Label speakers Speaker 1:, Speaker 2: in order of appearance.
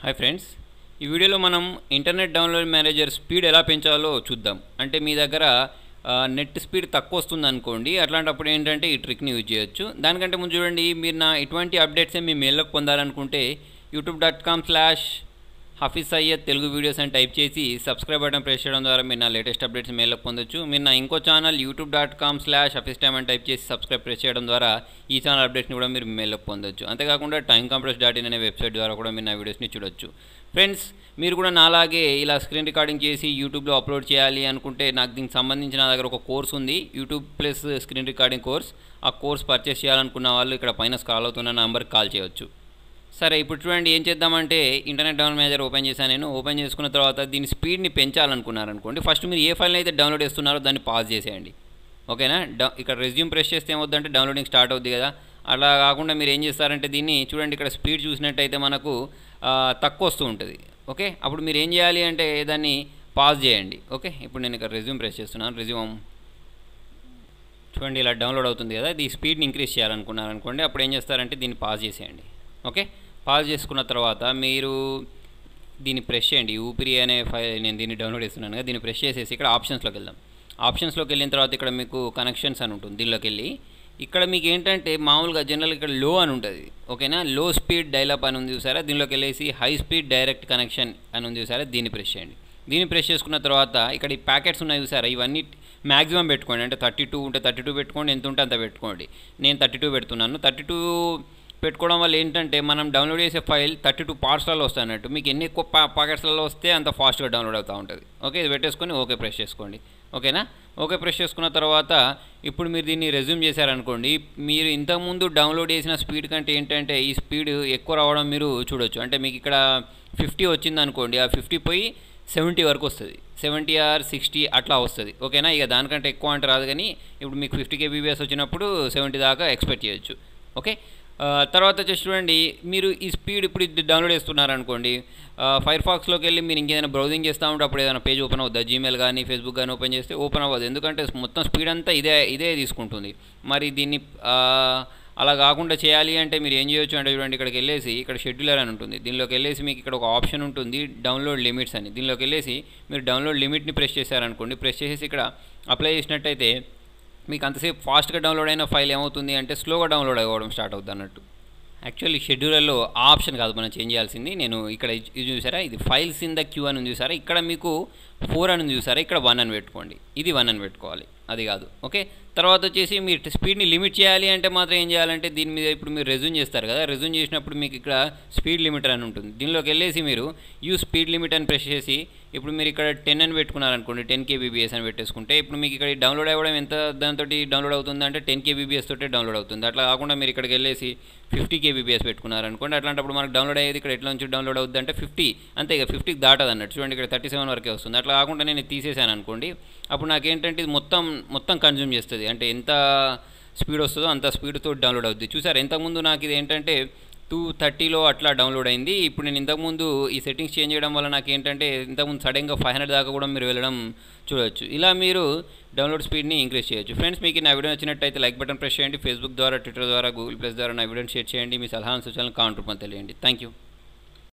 Speaker 1: Hi friends, ఈ వీడియోలో మనం ఇంటర్నెట్ డౌన్లోడ్ మేనేజర్ స్పీడ్ ఎలా పెంచాలో చూద్దాం. అంటే మీ దగ్గర నెట్ స్పీడ్ తక్కువ వస్తుంది అనుకోండి, అట్లాంటప్పుడు ఏంటంటే ఈ ట్రిక్ని యూజ్ చేయొచ్చు. దానికంటే ముందు చూడండి, మీరు నా ఇటువంటి అప్డేట్సే మీ మెయిల్లోకి పొందాలనుకుంటే youtube.com/Hafiz Syed తెలుగు వీడియోస్ అని టైప్ చేసి సబ్స్క్రైబ్ బటన్ ప్రెస్ చేయడం ద్వారా మీరు నా లేటెస్ట్ అప్డేట్స్ మెయిల్లోకి పొందొచ్చు. మీరు నా ఇంకో ఛానల్ youtube.com/HafizTime అని టైప్ చేసి సబ్స్క్రైబ్ ప్రెస్ చేయడం ద్వారా ఈ ఛానల్ అప్డేట్స్ని కూడా మీరు మెయిల్లోకి పొందొచ్చు. అంతేకాకుండా timecompress.in అనే వెబ్సైట్ ద్వారా కూడా మీరు నా వీడియోస్ని చూడొచ్చు. ఫ్రెండ్స్, మీరు కూడా నాలాగే ఇలా స్క్రీన్ రికార్డింగ్ చేసి యూట్యూబ్లో అప్లోడ్ చేయాలి అనుకుంటే నాకు దీనికి సంబంధించి నా దగ్గర ఒక కోర్స్ ఉంది, YouTube plus screen recording course. ఆ కోర్స్ పర్చేస్ చేయాలనుకున్న వాళ్ళు ఇక్కడ పైన స్క్రాల్ అవుతున్న నంబర్కి కాల్ చేయవచ్చు. సరే, ఇప్పుడు చూడండి ఏం చేద్దామంటే ఇంటర్నెట్ డౌన్లోడ్ మేనేజర్ ఓపెన్ చేశాను. నేను ఓపెన్ చేసుకున్న తర్వాత దీని స్పీడ్ని పెంచాలనుకున్నారనుకోండి, ఫస్ట్ మీరు ఏ ఫైల్ని అయితే డౌన్లోడ్ చేస్తున్నారో దాన్ని పాజ్ చేసేయండి. ఓకేనా? ఇక్కడ రెజ్యూమ్ ప్రెస్ చేస్తే ఏమవుద్దంటే డౌన్లోడింగ్ స్టార్ట్ అవుద్ది కదా. అలా కాకుండా మీరు ఏం చేస్తారంటే దీన్ని చూడండి, ఇక్కడ స్పీడ్ చూసినట్టయితే మనకు తక్కువ వస్తూ ఉంటుంది. ఓకే, అప్పుడు మీరు ఏం చేయాలి అంటే దాన్ని పాజ్ చేయండి. ఓకే, ఇప్పుడు నేను ఇక్కడ రెజ్యూమ్ ప్రెస్ చేస్తున్నాను. రెజ్యూమ్ చూడండి ఇలా డౌన్లోడ్ అవుతుంది కదా. ఈ స్పీడ్ని ఇంక్రీజ్ చేయాలనుకున్నారనుకోండి, అప్పుడు ఏం చేస్తారంటే దీన్ని పాజ్ చేసేయండి. ఓకే, పాజ్ చేసుకున్న తర్వాత మీరు దీన్ని ప్రెస్ చేయండి. ఊపిరి అనే ఫైల్ నేను దీన్ని డౌన్లోడ్ చేస్తున్నాను కదా, దీన్ని ప్రెస్ చేసేసి ఇక్కడ ఆప్షన్స్లోకి వెళ్దాం. ఆప్షన్స్లోకి వెళ్ళిన తర్వాత ఇక్కడ మీకు కనెక్షన్స్ అని ఉంటుంది. దీనిలోకి వెళ్ళి ఇక్కడ మీకు ఏంటంటే మామూలుగా జనరల్ ఇక్కడ లో అని ఉంటుంది. ఓకేనా? లో స్పీడ్ డైలప్ అని ఉంది చూసారా, దీనిలోకి వెళ్ళేసి హై స్పీడ్ డైరెక్ట్ కనెక్షన్ అని ఉంది చూసారా, దీన్ని ప్రెస్ చేయండి. దీన్ని ప్రెస్ చేసుకున్న తర్వాత ఇక్కడ ఈ ప్యాకెట్స్ ఉన్నాయి చూసారా, ఇవన్నీ మ్యాక్సిమం పెట్టుకోండి. అంటే 32 ఉంటే 32 పెట్టుకోండి, ఎంత ఉంటే అంత పెట్టుకోండి. నేను 32 పెడుతున్నాను. 32 పెట్టుకోవడం వల్ల ఏంటంటే మనం డౌన్లోడ్ చేసే ఫైల్ 32 పార్ట్స్లలో వస్తాయి అన్నట్టు. మీకు ఎన్ని ఎక్కువ పాకెట్స్లలో వస్తే అంత ఫాస్ట్గా డౌన్లోడ్ అవుతూ ఉంటుంది. ఓకే, ఇది పెట్టేసుకొని ఓకే ప్రెస్ చేసుకోండి. ఓకేనా? ఓకే ప్రెస్ చేసుకున్న తర్వాత ఇప్పుడు మీరు దీన్ని రెజ్యూమ్ చేశారనుకోండి, మీరు ఇంతకుముందు డౌన్లోడ్ చేసిన స్పీడ్ కంటే ఏంటంటే ఈ స్పీడ్ ఎక్కువ రావడం మీరు చూడొచ్చు. అంటే మీకు ఇక్కడ 50 వచ్చింది అనుకోండి, ఆ 50 పోయి 70 వరకు వస్తుంది. 70 or 60 అట్లా వస్తుంది. ఓకేనా? ఇక దానికంటే ఎక్కువ అంటే రాదు, కానీ ఇప్పుడు మీకు 50 kbps వచ్చినప్పుడు 70 దాకా ఎక్స్పెక్ట్ చేయొచ్చు. ఓకే, తర్వాత వచ్చేసి చూడండి, మీరు ఈ స్పీడ్ ఇప్పుడు ఇది డౌన్లోడ్ చేస్తున్నారనుకోండి, ఫైర్ ఫాక్స్లోకి వెళ్ళి మీరు ఇంకేదైనా బ్రౌజింగ్ చేస్తూ ఉంటే అప్పుడు ఏదైనా పేజ్ ఓపెన్ అవుద్దా? జీమెయిల్ కానీ ఫేస్బుక్ కానీ ఓపెన్ చేస్తే ఓపెన్ అవ్వదు, ఎందుకంటే మొత్తం స్పీడ్ అంతా ఇదే తీసుకుంటుంది. మరి దీన్ని అలా కాకుండా చేయాలి అంటే మీరు ఏం చేయొచ్చు అంటే చూడండి, ఇక్కడికి వెళ్ళేసి ఇక్కడ షెడ్యూలర్ అని ఉంటుంది. దీనిలోకి వెళ్ళేసి మీకు ఇక్కడ ఒక ఆప్షన్ ఉంటుంది డౌన్లోడ్ లిమిట్స్ అని. దీనిలోకి వెళ్ళేసి మీరు డౌన్లోడ్ లిమిట్ని ప్రెస్ చేశారనుకోండి, ప్రెస్ చేసేసి ఇక్కడ అప్లై చేసినట్టయితే మీకు అంతసేపు ఫాస్ట్గా డౌన్లోడ్ అయిన ఫైల్ ఏమవుతుంది అంటే స్లోగా డౌన్లోడ్ అవ్వడం స్టార్ట్ అవుతుంది అన్నట్టు. యాక్చువల్లీ షెడ్యూలర్లో ఆ ఆప్షన్ కాదు మనం చేంజ్ చేయాల్సింది. నేను ఇక్కడ ఇది చూసారా, ఇది ఫైల్స్ ఇన్ ద క్యూ అని చూసారా, ఇక్కడ మీకు 4 అని చూసారా, ఇక్కడ 1 అని పెట్టుకోండి. ఇది 1 అని పెట్టుకోవాలి, అది కాదు. ఓకే, తర్వాత వచ్చేసి మీరు స్పీడ్ని లిమిట్ చేయాలి అంటే మాత్రం ఏం చేయాలంటే దీని మీద ఇప్పుడు మీరు రెజ్యూమ్ చేస్తారు కదా, రెజ్యూమ్ చేసినప్పుడు మీకు ఇక్కడ స్పీడ్ లిమిటర్ అని ఉంటుంది. దీనిలోకి వెళ్ళేసి మీరు యూజ్ స్పీడ్ లిమిట్ అని ప్రెస్ చేసి ఇప్పుడు మీరు ఇక్కడ 10 అని పెట్టుకున్నారనుకోండి, 10 kbps అని పెట్టేసుకుంటే ఇప్పుడు మీకు ఇక్కడ డౌన్లోడ్ అవ్వడం ఎంత దాంతో డౌన్లోడ్ అవుతుంది అంటే 10 kbps తోటే డౌన్లోడ్ అవుతుంది. అట్లా కాకుండా మీరు ఇక్కడికి వెళ్ళేసి 50 kbps పెట్టుకున్నారనుకోండి, అట్లాంటప్పుడు మనకు డౌన్లోడ్ అయ్యేది ఇక్కడ ఎట్లా నుంచి డౌన్లోడ్ అవుతుంది అంటే 50, అంతే ఇక 50కి దాటదు అన్నట్టు. చూడండి ఇక్కడ 37 వరకే వస్తుంది. అట్లా కాకుండా నేను తీసేసాను అనుకోండి, అప్పుడు నాకేంటంటే ఇది మొత్తం కన్జ్యూమ్ చేస్తుంది. అంటే ఎంత స్పీడ్ వస్తుందో అంత స్పీడ్తో డౌన్లోడ్ అవుతుంది. చూసారు, ఇంతకుముందు నాకు ఇది ఏంటంటే 230లో అట్లా డౌన్లోడ్ అయింది. ఇప్పుడు నేను ఇంతకుముందు ఈ సెట్టింగ్స్ చేంజ్ చేయడం వల్ల నాకు ఏంటంటే ఇంతకుముందు సడన్గా 500 దాకా కూడా మీరు వెళ్ళడం చూడవచ్చు. ఇలా మీరు డౌన్లోడ్ స్పీడ్ని ఇంక్రీజ్ చేయొచ్చు. ఫ్రెండ్స్, మీకు నా వీడియో నచ్చినట్టయితే లైక్ బటన్ ప్రెస్ చేయండి. ఫేస్బుక్ ద్వారా, ట్విట్టర్ ద్వారా, గూగుల్ ప్లస్ ద్వారా నా వీడియోని షేర్ చేయండి. మీ సలహాలను సూచనలు కామెంట్ రూపంలో తెలియండి. Thank you.